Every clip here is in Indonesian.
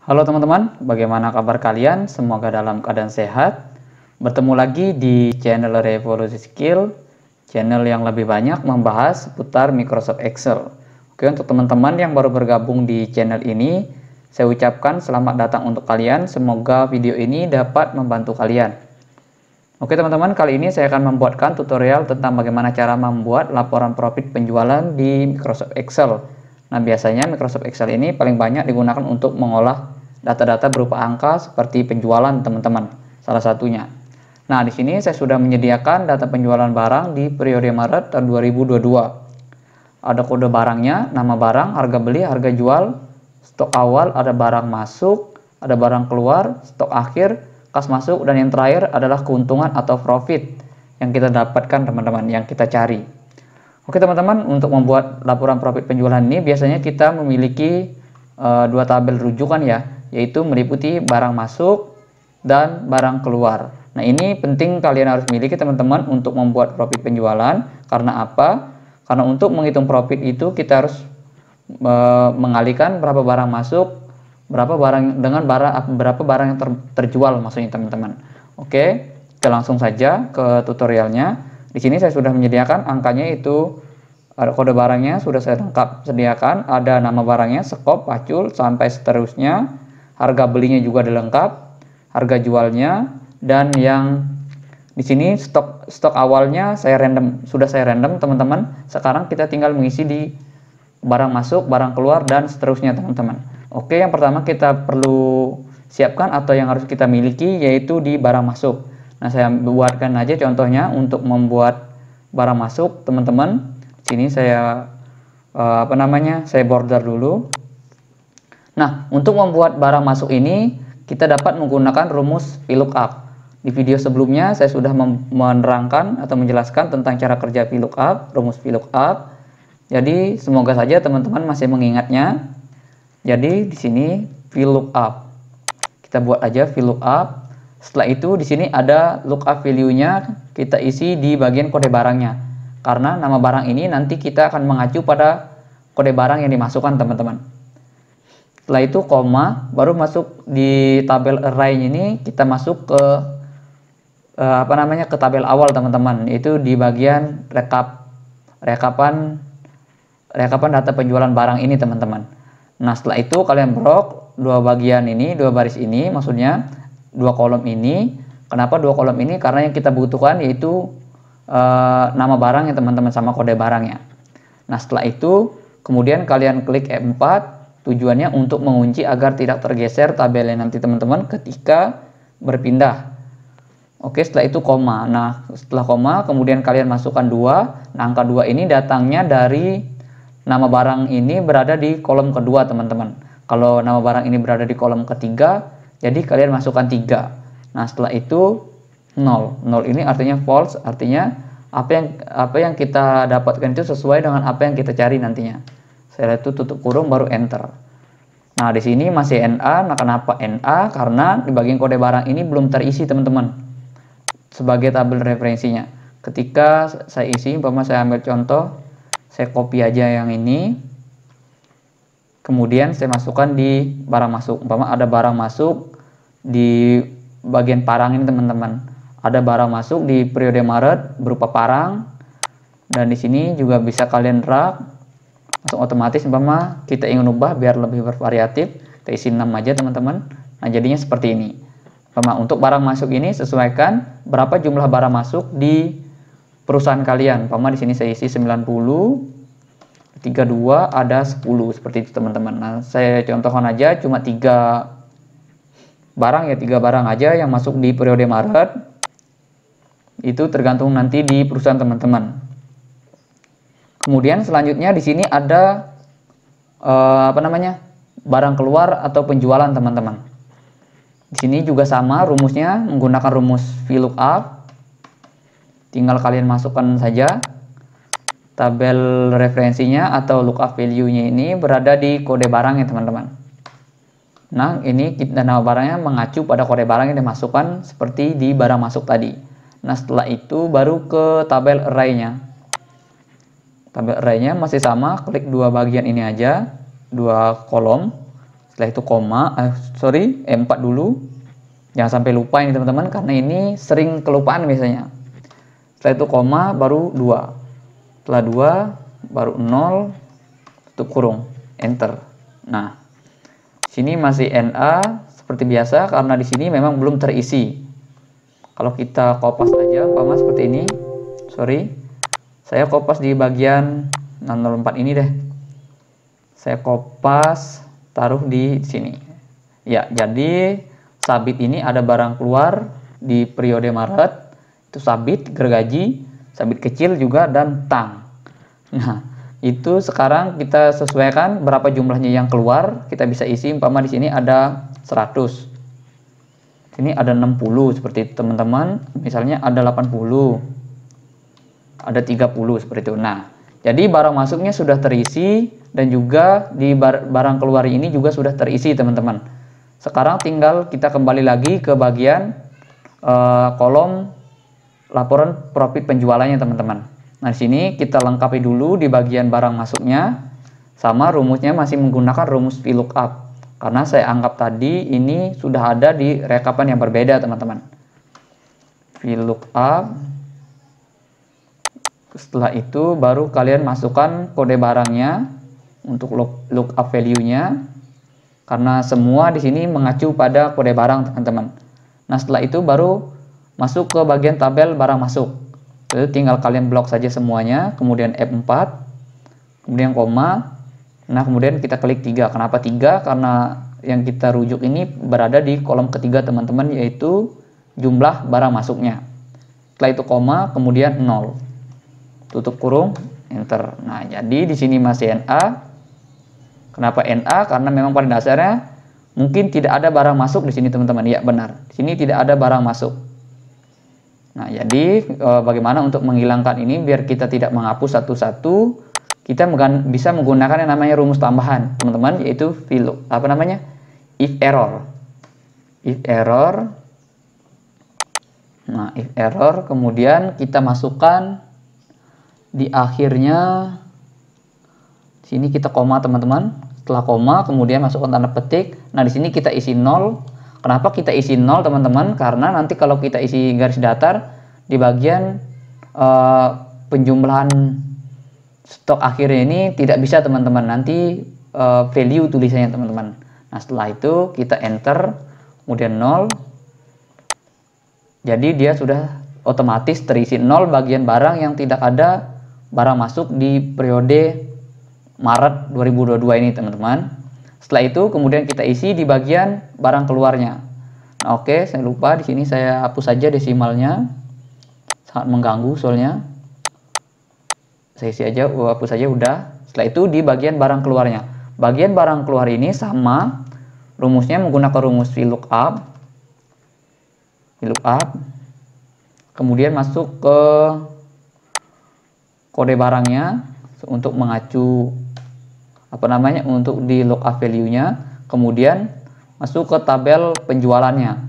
Halo teman-teman, bagaimana kabar kalian? Semoga dalam keadaan sehat. Bertemu lagi di channel Revolusi Skill, channel yang lebih banyak membahas seputar Microsoft Excel. Oke, untuk teman-teman yang baru bergabung di channel ini, saya ucapkan selamat datang untuk kalian. Semoga video ini dapat membantu kalian. Oke teman-teman, kali ini saya akan membuatkan tutorial tentang bagaimana cara membuat laporan profit penjualan di Microsoft Excel. Nah, biasanya Microsoft Excel ini paling banyak digunakan untuk mengolah data-data berupa angka seperti penjualan teman-teman, salah satunya. Nah, di sini saya sudah menyediakan data penjualan barang di periode Maret tahun 2022. Ada kode barangnya, nama barang, harga beli, harga jual, stok awal, ada barang masuk, ada barang keluar, stok akhir, kas masuk, dan yang terakhir adalah keuntungan atau profit yang kita dapatkan teman-teman, yang kita cari. Oke teman-teman, untuk membuat laporan profit penjualan ini biasanya kita memiliki dua tabel rujukan ya, yaitu meliputi barang masuk dan barang keluar. Nah, ini penting kalian harus miliki teman-teman untuk membuat profit penjualan. Karena apa? Karena untuk menghitung profit itu kita harus mengalihkan berapa barang masuk, berapa barang berapa barang yang terjual maksudnya teman-teman. Oke, kita langsung saja ke tutorialnya. Di sini saya sudah menyediakan angkanya, itu kode barangnya sudah saya lengkap sediakan, ada nama barangnya, skop, pacul, sampai seterusnya. Harga belinya juga dilengkap, harga jualnya, dan yang di sini stok awalnya sudah saya random teman-teman. Sekarang kita tinggal mengisi di barang masuk, barang keluar, dan seterusnya teman-teman. Oke, yang pertama kita perlu siapkan atau yang harus kita miliki yaitu di barang masuk. Nah, saya buatkan aja contohnya untuk membuat barang masuk teman-teman. Sini saya saya border dulu. Nah, untuk membuat barang masuk ini kita dapat menggunakan rumus VLOOKUP. Di video sebelumnya saya sudah menerangkan atau menjelaskan tentang cara kerja VLOOKUP, rumus VLOOKUP. Jadi semoga saja teman-teman masih mengingatnya. Jadi di sini VLOOKUP. Kita buat aja VLOOKUP. Setelah itu di sini ada lookup value-nya, kita isi di bagian kode barangnya. Karena nama barang ini nanti kita akan mengacu pada kode barang yang dimasukkan teman-teman. Setelah itu koma, baru masuk di tabel array ini, kita masuk ke ke tabel awal teman-teman, itu di bagian rekapan data penjualan barang ini teman-teman. Nah, setelah itu kalian brok dua bagian ini, dua baris ini, maksudnya dua kolom ini. Kenapa dua kolom ini? Karena yang kita butuhkan yaitu nama barang ya teman-teman, sama kode barangnya. Nah, setelah itu kemudian kalian klik F4, tujuannya untuk mengunci agar tidak tergeser tabelnya nanti teman-teman ketika berpindah. Oke, setelah itu koma. Nah, setelah koma kemudian kalian masukkan 2. Nah, angka 2 ini datangnya dari nama barang ini berada di kolom kedua teman-teman. Kalau nama barang ini berada di kolom ketiga, jadi kalian masukkan 3. Nah, setelah itu 0. 0 ini artinya false, artinya apa yang kita dapatkan itu sesuai dengan apa yang kita cari nantinya. Setelah itu tutup kurung baru enter. Nah, di sini masih NA. Nah, kenapa NA? Karena di bagian kode barang ini belum terisi teman-teman sebagai tabel referensinya. Ketika saya isi, umpama saya ambil contoh, saya copy aja yang ini, kemudian saya masukkan di barang masuk. Umpama ada barang masuk di bagian parang ini teman-teman. Ada barang masuk di periode Maret berupa parang, dan di sini juga bisa kalian drag langsung otomatis. Umpama kita ingin ubah biar lebih bervariatif, kita isi 6 aja teman-teman. Nah, jadinya seperti ini. Umpama untuk barang masuk ini sesuaikan berapa jumlah barang masuk di perusahaan kalian. Umpama di sini saya isi 90, 32, ada 10 seperti itu teman-teman. Nah, saya contohkan aja cuma 3 barang ya, 3 barang aja yang masuk di periode Maret. Itu tergantung nanti di perusahaan teman-teman. Kemudian selanjutnya di sini ada barang keluar atau penjualan teman-teman. Di sini juga sama rumusnya, menggunakan rumus VLOOKUP. Tinggal kalian masukkan saja tabel referensinya atau lookup value-nya ini berada di kode barang ya teman-teman. Nah, ini nama barangnya mengacu pada kode barang yang dimasukkan seperti di barang masuk tadi. Nah, setelah itu baru ke tabel array-nya. Tabel array-nya masih sama, klik dua bagian ini aja, dua kolom. Setelah itu koma, E4 dulu. Jangan sampai lupa ini teman-teman, karena ini sering kelupaan biasanya. Setelah itu koma, baru 2. Setelah 2, baru 0, tutup kurung, enter. Nah, sini masih NA seperti biasa, karena di sini memang belum terisi. Kalau kita kopas aja, umpama seperti ini. Saya kopas di bagian 604 ini deh. Saya kopas, taruh di sini. Ya, jadi sabit ini ada barang keluar di periode Maret. Itu sabit, gergaji, sabit kecil juga, dan tang. Nah, itu sekarang kita sesuaikan berapa jumlahnya yang keluar. Kita bisa isi, umpama di sini ada 100. Sini ada 60 seperti itu teman-teman. Misalnya ada 80. Ada 30 seperti itu. Nah, jadi barang masuknya sudah terisi dan juga di barang keluar ini juga sudah terisi teman-teman. Sekarang tinggal kita kembali lagi ke bagian kolom laporan profit penjualannya teman-teman. Nah, di sini kita lengkapi dulu di bagian barang masuknya, sama rumusnya masih menggunakan rumus VLOOKUP. Karena saya anggap tadi ini sudah ada di rekapan yang berbeda teman-teman. VLOOKUP. Setelah itu baru kalian masukkan kode barangnya untuk lookup value-nya. Karena semua di sini mengacu pada kode barang teman-teman. Nah, setelah itu baru masuk ke bagian tabel barang masuk. Jadi tinggal kalian blok saja semuanya, kemudian F4, kemudian koma. Nah, kemudian kita klik 3. Kenapa 3? Karena yang kita rujuk ini berada di kolom ketiga teman-teman, yaitu jumlah barang masuknya. Setelah itu koma, kemudian 0. Tutup kurung, enter. Nah, jadi di sini masih NA. Kenapa NA? Karena memang pada dasarnya mungkin tidak ada barang masuk di sini teman-teman. Ya, benar. Di sini tidak ada barang masuk. Nah, jadi bagaimana untuk menghilangkan ini biar kita tidak menghapus satu-satu? Kita bisa menggunakan yang namanya rumus tambahan, teman-teman, yaitu if error. If error. Nah, if error, kemudian kita masukkan di akhirnya. Sini kita koma teman-teman. Setelah koma, kemudian masukkan tanda petik. Nah, di sini kita isi 0. Kenapa kita isi 0 teman-teman? Karena nanti kalau kita isi garis datar di bagian penjumlahan stok akhirnya ini tidak bisa teman-teman. Nanti value tulisannya teman-teman. Nah, setelah itu kita enter, kemudian 0. Jadi dia sudah otomatis terisi 0 bagian barang yang tidak ada barang masuk di periode Maret 2022 ini teman-teman. Setelah itu kemudian kita isi di bagian barang keluarnya. Nah, oke, saya lupa di sini saya hapus saja desimalnya. Sangat mengganggu soalnya. Saya isi aja, hapus saja udah. Setelah itu di bagian barang keluarnya. Bagian barang keluar ini sama rumusnya menggunakan rumus VLOOKUP. Kemudian masuk ke kode barangnya untuk mengacu untuk di lookup value-nya. Kemudian masuk ke tabel penjualannya.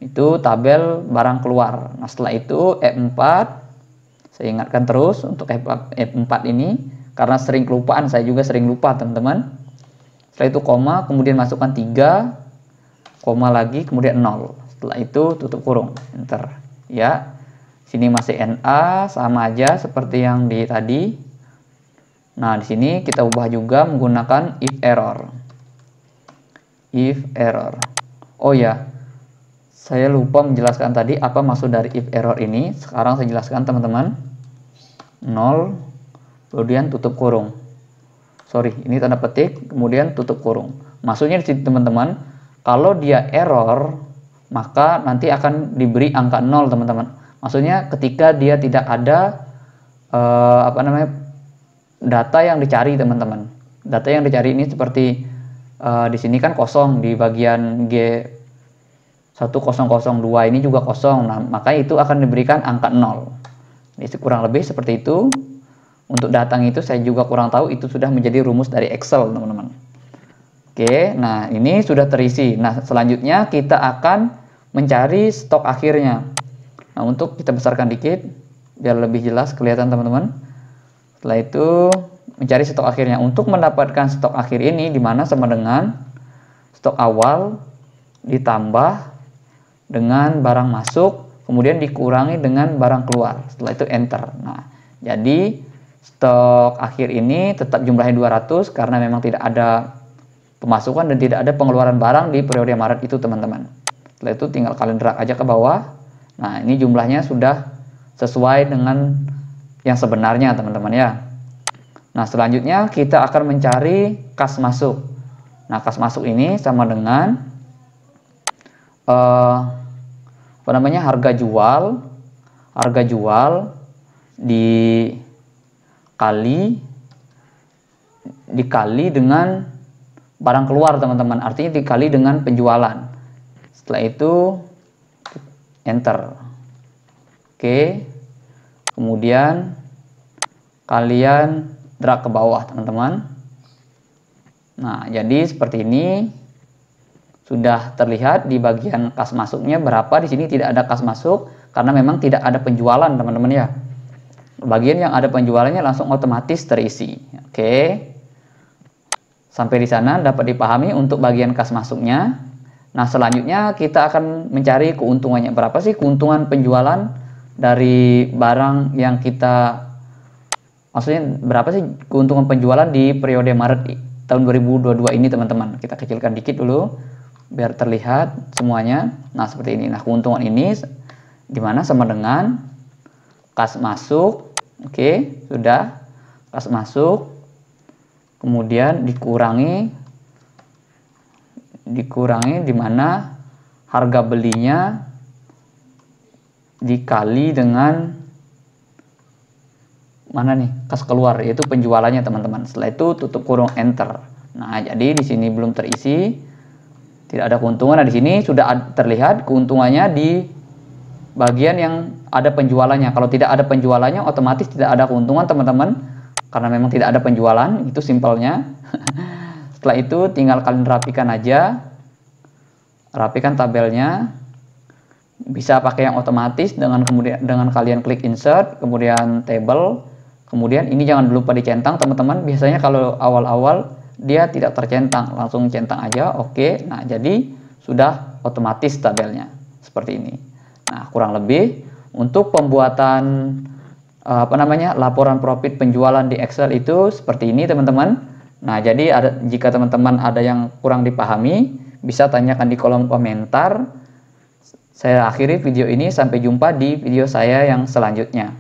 Itu tabel barang keluar. Nah, setelah itu F4. Saya ingatkan terus untuk F4 ini karena sering kelupaan, saya juga sering lupa teman-teman. Setelah itu koma, kemudian masukkan 3, koma lagi, kemudian 0. Setelah itu tutup kurung, enter. Ya, sini masih NA, sama aja seperti yang di tadi. Nah, di sini kita ubah juga menggunakan if error. If error. Oh ya, saya lupa menjelaskan tadi apa maksud dari if error ini. Sekarang saya jelaskan teman-teman. 0, kemudian tutup kurung. Ini tanda petik, kemudian tutup kurung. Maksudnya di sini teman-teman, kalau dia error, maka nanti akan diberi angka 0 teman-teman. Maksudnya ketika dia tidak ada data yang dicari teman-teman. Data yang dicari ini seperti di sini kan kosong di bagian G1002 ini juga kosong. Nah, maka itu akan diberikan angka 0. Ini kurang lebih seperti itu. Untuk datang itu saya juga kurang tahu, itu sudah menjadi rumus dari Excel teman-teman. Oke, nah ini sudah terisi. Nah, selanjutnya kita akan mencari stok akhirnya. Nah, untuk kita besarkan dikit biar lebih jelas kelihatan teman-teman. Setelah itu mencari stok akhirnya. Untuk mendapatkan stok akhir ini dimana sama dengan stok awal ditambah dengan barang masuk, kemudian dikurangi dengan barang keluar. Setelah itu enter. Nah, jadi stok akhir ini tetap jumlahnya 200 karena memang tidak ada pemasukan dan tidak ada pengeluaran barang di periode Maret itu, teman-teman. Setelah itu tinggal kalian drag aja ke bawah. Nah, ini jumlahnya sudah sesuai dengan yang sebenarnya, teman-teman ya. Nah, selanjutnya kita akan mencari kas masuk. Nah, kas masuk ini sama dengan harga jual dikali dengan barang keluar, teman-teman. Artinya dikali dengan penjualan. Setelah itu enter. Oke. Kemudian kalian drag ke bawah, teman-teman. Nah, jadi seperti ini. Sudah terlihat di bagian kas masuknya berapa. Di sini tidak ada kas masuk karena memang tidak ada penjualan, teman-teman ya. Bagian yang ada penjualannya langsung otomatis terisi. Oke. Sampai di sana dapat dipahami untuk bagian kas masuknya. Nah, selanjutnya kita akan mencari keuntungannya. Berapa sih keuntungan penjualan dari barang yang kita, maksudnya berapa sih keuntungan penjualan di periode Maret tahun 2022 ini, teman-teman. Kita kecilkan dikit dulu biar terlihat semuanya. Nah, seperti ini. Nah, keuntungan ini dimana sama dengan kas masuk. Oke, sudah kas masuk, kemudian dikurangi dimana harga belinya dikali dengan mana nih, kas keluar, yaitu penjualannya, teman-teman. Setelah itu tutup kurung, enter. Nah, jadi di sini belum terisi, tidak ada keuntungan. Nah, di sini sudah terlihat keuntungannya di bagian yang ada penjualannya. Kalau tidak ada penjualannya, otomatis tidak ada keuntungan, teman-teman, karena memang tidak ada penjualan. Itu simpelnya. Setelah itu tinggal kalian rapikan aja, rapikan tabelnya. Bisa pakai yang otomatis dengan kalian klik insert, kemudian table, kemudian ini jangan lupa dicentang, teman-teman. Biasanya kalau awal-awal dia tidak tercentang, langsung centang aja. Oke. Nah, jadi sudah otomatis tabelnya seperti ini. Nah, kurang lebih untuk pembuatan laporan profit penjualan di Excel itu seperti ini, teman-teman. Nah, jadi jika teman-teman ada yang kurang dipahami, bisa tanyakan di kolom komentar. Saya akhiri video ini, sampai jumpa di video saya yang selanjutnya.